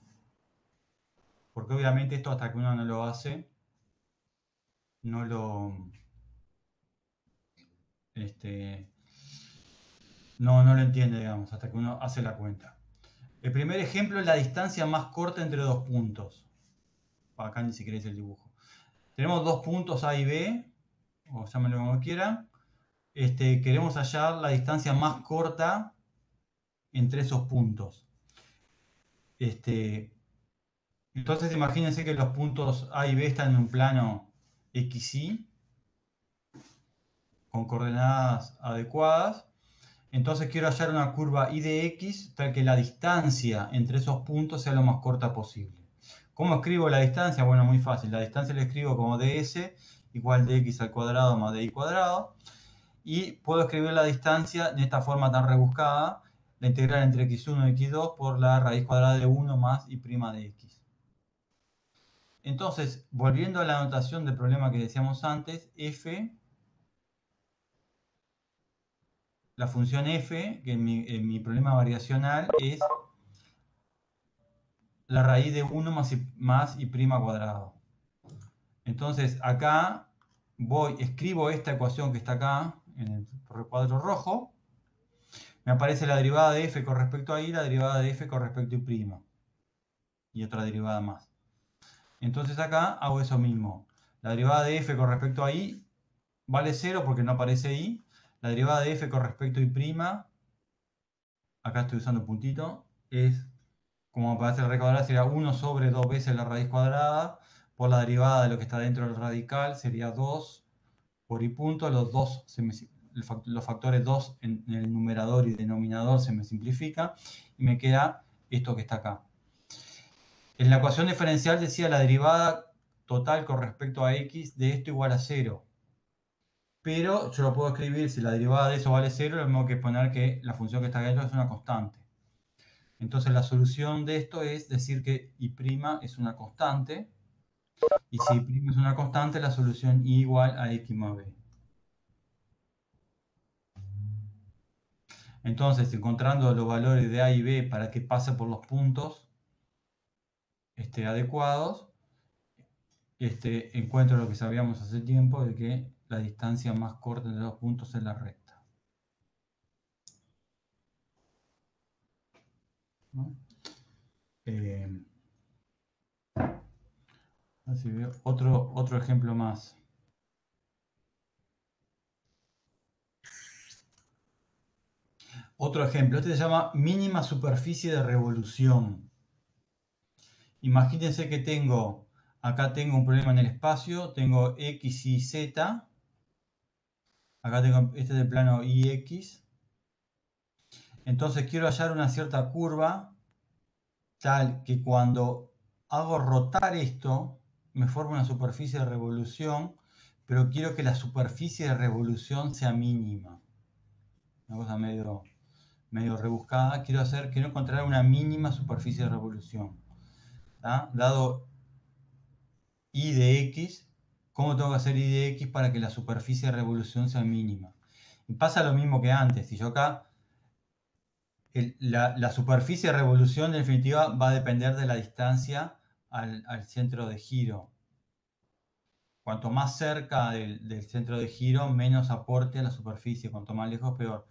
Porque obviamente esto hasta que uno no lo hace, no lo... no lo entiende, digamos, hasta que uno hace la cuenta. El primer ejemplo es la distancia más corta entre dos puntos. Acá ni siquiera es el dibujo. Tenemos dos puntos A y B, o llámenlo como quieran. Queremos hallar la distancia más corta entre esos puntos. Entonces imagínense que los puntos A y B están en un plano XY, con coordenadas adecuadas. Entonces quiero hallar una curva I de X tal que la distancia entre esos puntos sea lo más corta posible. ¿Cómo escribo la distancia? Bueno, muy fácil. La distancia la escribo como ds igual de x al cuadrado más di cuadrado. Y puedo escribir la distancia de esta forma tan rebuscada, la integral entre x1 y x2 por la raíz cuadrada de 1 más y' de x. Entonces, volviendo a la notación del problema que decíamos antes, f, la función f, que en mi problema variacional es la raíz de 1 más y' cuadrado. Entonces, acá escribo esta ecuación que está acá, en el recuadro rojo. Me aparece la derivada de f con respecto a y, la derivada de f con respecto a y'. Y otra derivada más. Entonces acá hago eso mismo. La derivada de f con respecto a y vale 0 porque no aparece y. La derivada de f con respecto a y', acá estoy usando un puntito, es, como aparece la raíz cuadrada, sería 1 sobre 2 veces la raíz cuadrada por la derivada de lo que está dentro del radical, sería 2 por y punto. Los factores 2 en el numerador y denominador se me simplifica y me queda esto que está acá. En la ecuación diferencial decía la derivada total con respecto a x de esto igual a 0. Pero yo lo puedo escribir, si la derivada de eso vale 0, lo mismo que poner que la función que está dentro es una constante. Entonces la solución de esto es decir que y' es una constante. Y si y' es una constante, la solución y igual a x más b. Entonces, encontrando los valores de a y b para que pase por los puntos adecuados, encuentro lo que sabíamos hace tiempo, de que la distancia más corta entre los puntos es la recta. ¿No? Así veo otro ejemplo más. Otro ejemplo, este se llama mínima superficie de revolución. Imagínense que acá tengo un problema en el espacio, tengo x y z. Acá tengo, este es el plano IX. Entonces quiero hallar una cierta curva tal que cuando hago rotar esto, me forma una superficie de revolución, pero quiero que la superficie de revolución sea mínima. Una cosa medio rebuscada. Quiero encontrar una mínima superficie de revolución. ¿Tá? Dado I de X, ¿cómo tengo que hacer I de X para que la superficie de revolución sea mínima? Y pasa lo mismo que antes. Si yo acá, la superficie de revolución en definitiva va a depender de la distancia al centro de giro. Cuanto más cerca del centro de giro, menos aporte a la superficie. Cuanto más lejos, peor.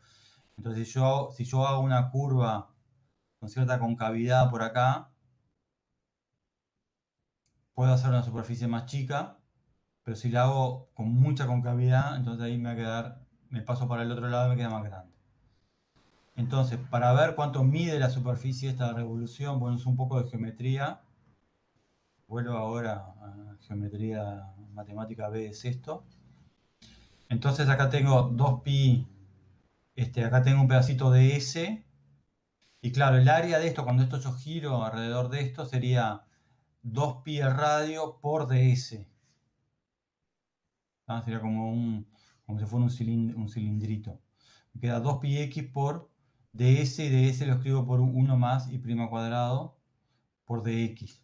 Entonces si yo hago una curva con cierta concavidad por acá, puedo hacer una superficie más chica, pero si la hago con mucha concavidad, entonces ahí me paso para el otro lado y me queda más grande. Entonces, para ver cuánto mide la superficie esta revolución, bueno, es un poco de geometría. Vuelvo ahora a geometría matemática B de sexto. Entonces acá tengo 2pi, acá tengo un pedacito de S, y claro, el área de esto, cuando esto yo giro alrededor de esto, sería 2pi al radio por ds. ¿Ah? Sería como si fuera un cilindrito. Me queda 2πx por ds, y ds lo escribo por 1 más y prima cuadrado por dx.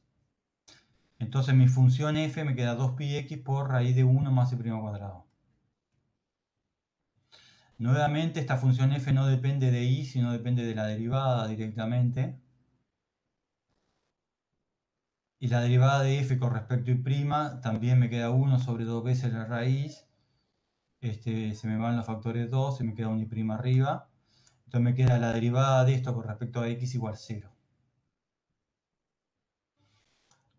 Entonces mi función f me queda 2πx por raíz de 1 más y prima cuadrado. Nuevamente esta función f no depende de i, sino depende de la derivada directamente. Y la derivada de f con respecto a y' también me queda 1 sobre 2 veces la raíz. Se me van los factores 2, se me queda un y' arriba. Entonces me queda la derivada de esto con respecto a x igual 0.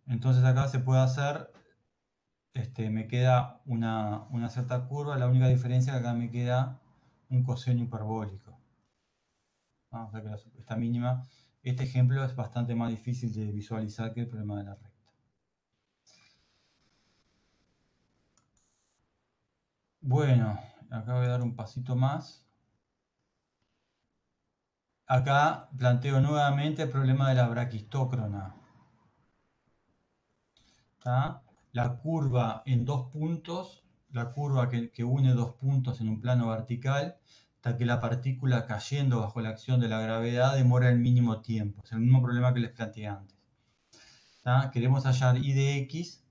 Entonces acá se puede hacer, me queda una cierta curva, la única diferencia es que acá me queda un coseno hiperbólico. O sea que esta mínima, este ejemplo es bastante más difícil de visualizar que el problema de la recta. Bueno, acá voy a dar un pasito más. Acá planteo nuevamente el problema de la braquistócrona. ¿Tá? La curva en dos puntos, la curva que une dos puntos en un plano vertical, hasta que la partícula cayendo bajo la acción de la gravedad demora el mínimo tiempo. Es el mismo problema que les planteé antes. ¿Tá? Queremos hallar I de X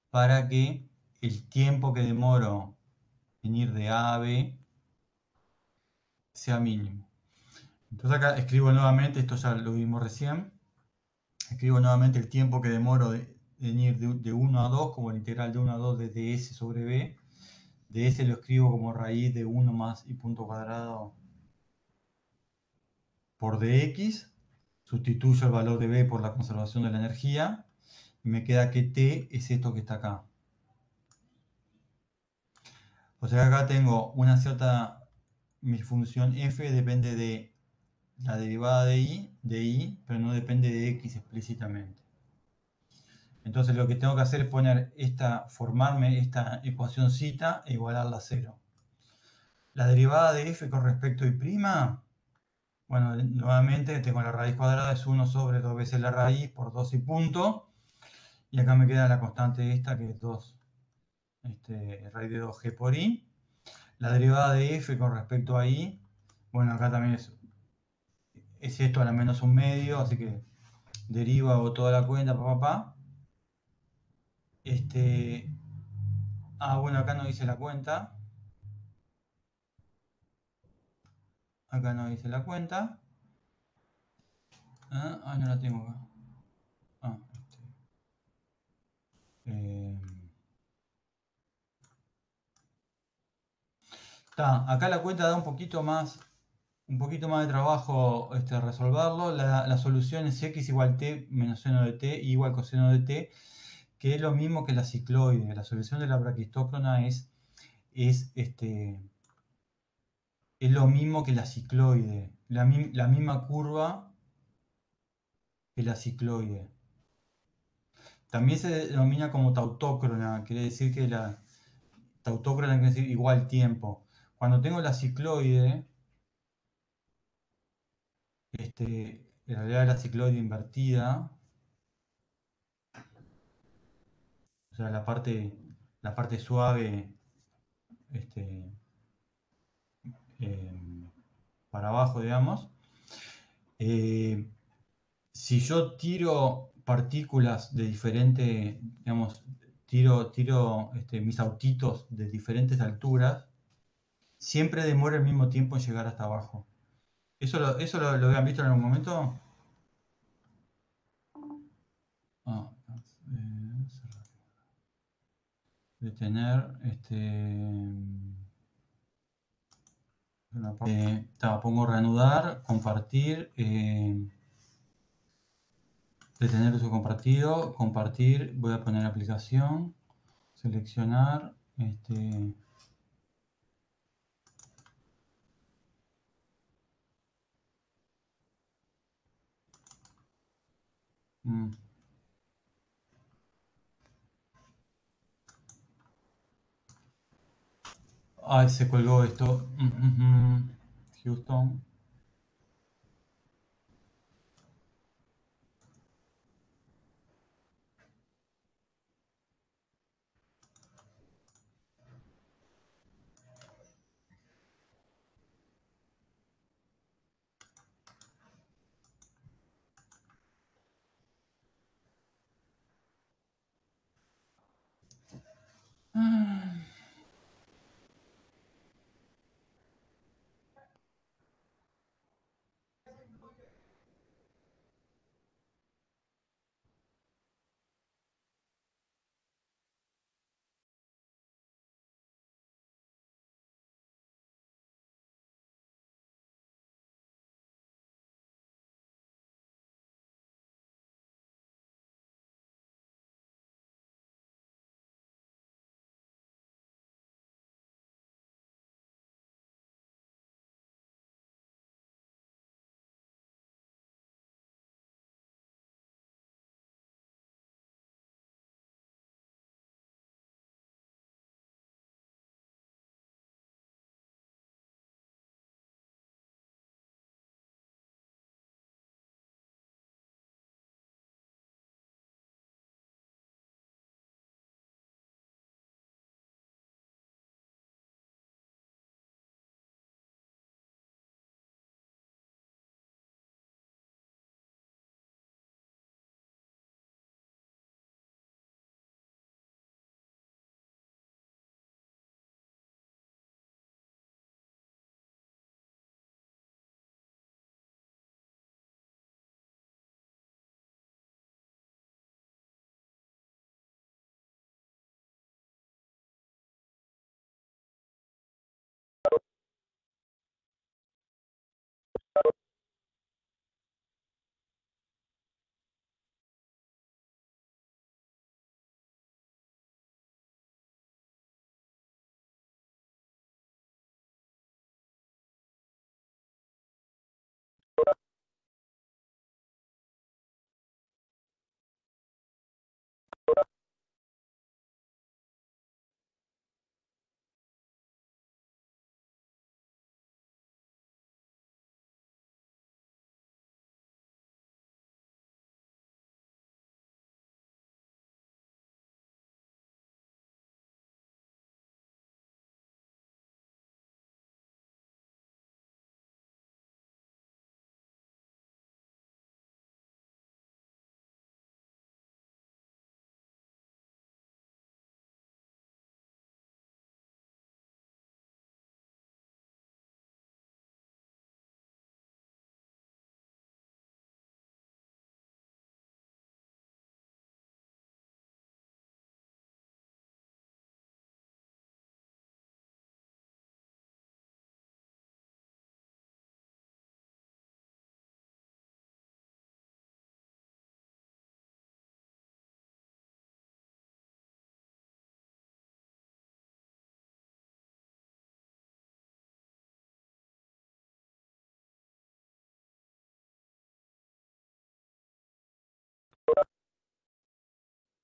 para que el tiempo que demoro en ir de A a B sea mínimo. Entonces acá escribo nuevamente, esto ya lo vimos recién, escribo nuevamente el tiempo que demoro en ir de 1 a 2 como la integral de 1 a 2 de ds sobre b. ds lo escribo como raíz de 1 más y punto cuadrado por dx. Sustituyo el valor de b por la conservación de la energía. Y me queda que t es esto que está acá. O sea que acá tengo una cierta... Mi función f depende de la derivada de i, pero no depende de x explícitamente. Entonces lo que tengo que hacer es formarme esta ecuación zeta e igualarla a 0. La derivada de f con respecto a y', bueno, nuevamente tengo la raíz cuadrada, es 1 sobre 2 veces la raíz por 2 y punto. Y acá me queda la constante esta, que es 2, raíz de 2g por i. La derivada de f con respecto a i, bueno, acá también es esto a la menos un medio, así que deriva o toda la cuenta, papá. Bueno, acá no hice la cuenta. Acá no hice la cuenta. No la tengo acá. Acá la cuenta da un poquito más de trabajo resolverlo. La solución es x igual t menos seno de t igual coseno de t, que es lo mismo que la cicloide. La solución de la braquistócrona es lo mismo que la cicloide, la misma curva que la cicloide. También se denomina como tautócrona, quiere decir que la tautócrona quiere decir igual tiempo. Cuando tengo la cicloide, en realidad la cicloide invertida, o sea, la parte suave, este, para abajo, digamos. Si yo tiro partículas de diferente, digamos, tiro mis autitos de diferentes alturas, siempre demora el mismo tiempo en llegar hasta abajo. ¿Eso lo habían visto en algún momento? Ah, detener, pongo reanudar, compartir, detener uso compartido, compartir, voy a poner aplicación, seleccionar, mm. Ay, se colgó esto. Houston.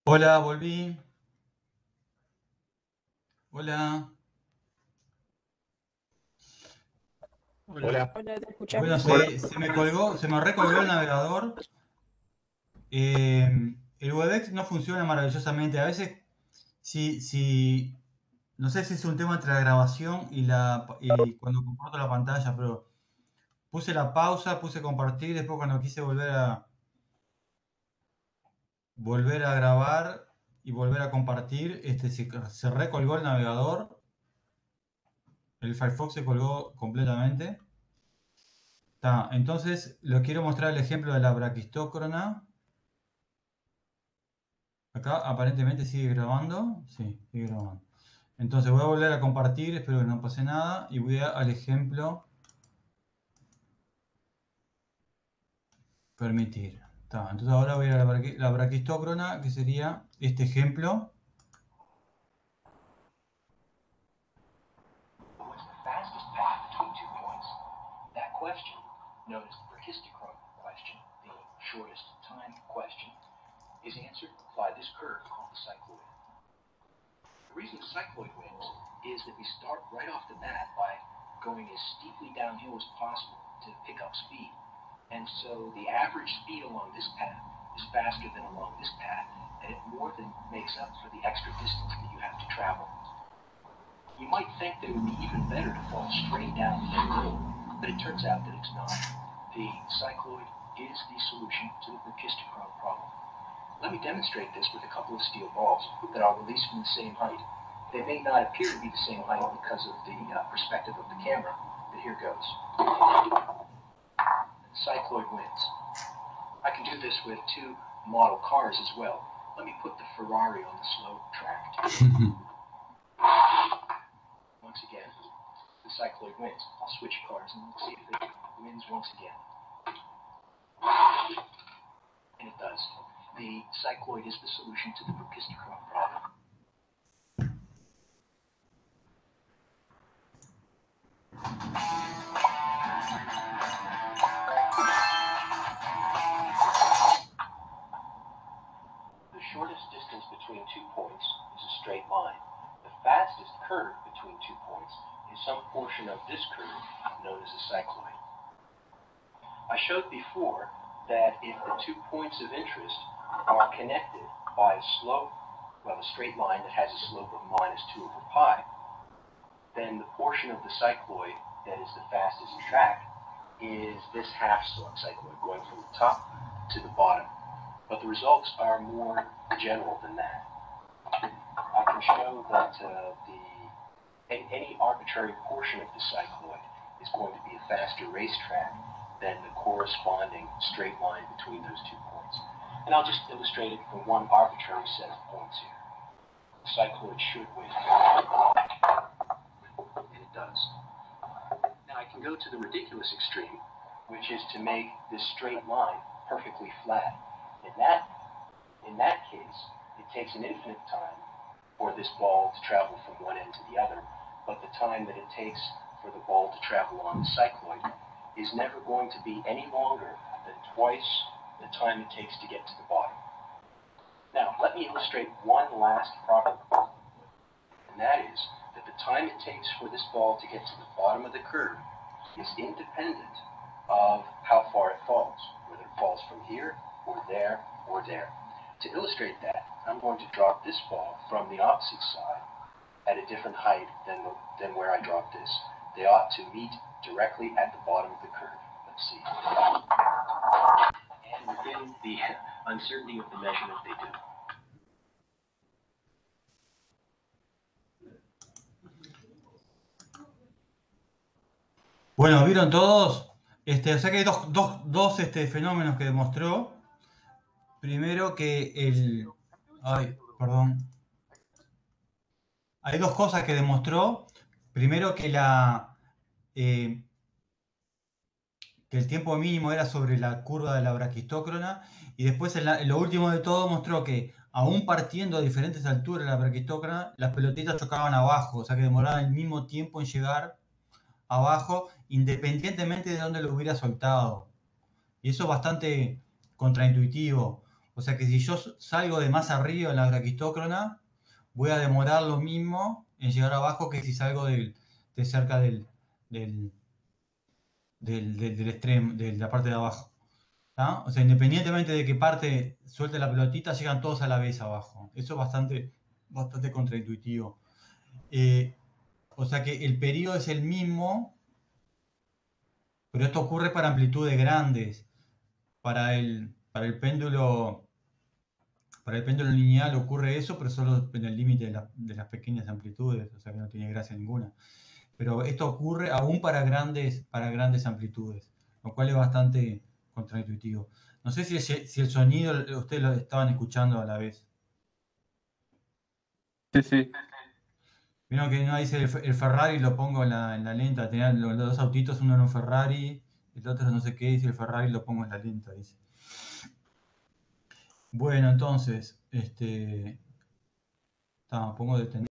Hola, volví. Hola. Hola. Hola, te escuchamos. Bueno, se me colgó, se me recolgó el navegador. El WebEx no funciona maravillosamente. A veces, no sé si es un tema entre la grabación y cuando comparto la pantalla, pero puse la pausa, puse compartir, después cuando quise volver a grabar y volver a compartir, se recolgó el navegador, el Firefox se colgó completamente. Entonces, lo quiero mostrar el ejemplo de la braquistócrona. Acá aparentemente sigue grabando. Sí, sigue grabando. Entonces voy a volver a compartir, espero que no pase nada. Y voy al ejemplo. Permitir. Entonces ahora voy a la braquistócrona, que sería este ejemplo. What's the fastest path between 2 points? That question, known as the brachistochrone question, the shortest time question, is answered by this curve called the cycloid. The reason the cycloid wins is that we start right off the bat by going as steeply downhill as possible to pick up speed. And so the average speed along this path is faster than along this path, and it more than makes up for the extra distance that you have to travel. You might think that it would be even better to fall straight down the middle, but it turns out that it's not. The cycloid is the solution to the brachistochrone problem. Let me demonstrate this with a couple of steel balls that I'll release from the same height. They may not appear to be the same height because of the perspective of the camera, but here goes. Cycloid wins. I can do this with 2 model cars as well. Let me put the Ferrari on the slow track. Once again, the cycloid wins. I'll switch cars and see if it wins once again. And it does. The cycloid is the solution to the brachistochrone problem. The shortest distance between 2 points is a straight line. The fastest curve between 2 points is some portion of this curve known as a cycloid. I showed before that if the 2 points of interest are connected by a slope, well, a straight line that has a slope of -2 over pi, then the portion of the cycloid that is the fastest track is this half cycloid going from the top to the bottom. But the results are more general than that. I can show that any arbitrary portion of the cycloid is going to be a faster racetrack than the corresponding straight line between those 2 points. And I'll just illustrate it from one arbitrary set of points here. The cycloid should win. And it does. Now I can go to the ridiculous extreme, which is to make this straight line perfectly flat. In that case, it takes an infinite time for this ball to travel from one end to the other, but the time that it takes for the ball to travel on the cycloid is never going to be any longer than twice the time it takes to get to the bottom. Now, let me illustrate one last property, and that is that the time it takes for this ball to get to the bottom of the curve is independent of how far it falls, whether it falls from here, or there, or there. To illustrate that, I'm going to drop this ball from the opposite side at a different height than where I dropped this. They ought to meet directly at the bottom of the curve. Let's see. And within the uncertainty of the measurement, they do. Bueno, ¿vieron todos? O sea que hay dos fenómenos que demostró. Primero que Ay, perdón. Hay 2 cosas que demostró. Primero que que el tiempo mínimo era sobre la curva de la braquistócrona. Y después, lo último de todo, mostró que aún partiendo a diferentes alturas de la braquistócrona, las pelotitas chocaban abajo. O sea que demoraban el mismo tiempo en llegar abajo, independientemente de dónde lo hubiera soltado. Y eso es bastante contraintuitivo. O sea que si yo salgo de más arriba en la braquistócrona, voy a demorar lo mismo en llegar abajo que si salgo de cerca del del extremo, de la parte de abajo. ¿Tá? O sea, independientemente de qué parte suelte la pelotita, llegan todos a la vez abajo. Eso es bastante contraintuitivo. O sea que el periodo es el mismo, pero esto ocurre para amplitudes grandes. Para el péndulo lineal ocurre eso, pero solo en el límite de las pequeñas amplitudes, o sea que no tiene gracia ninguna. Pero esto ocurre aún para grandes amplitudes, lo cual es bastante contraintuitivo. No sé si el sonido ustedes lo estaban escuchando a la vez. Sí, sí. Vieron que uno dice el Ferrari lo pongo en la lenta, tenía los dos autitos, uno era un Ferrari, el otro no sé qué, dice el Ferrari lo pongo en la lenta, dice. Bueno, entonces, pongo detener.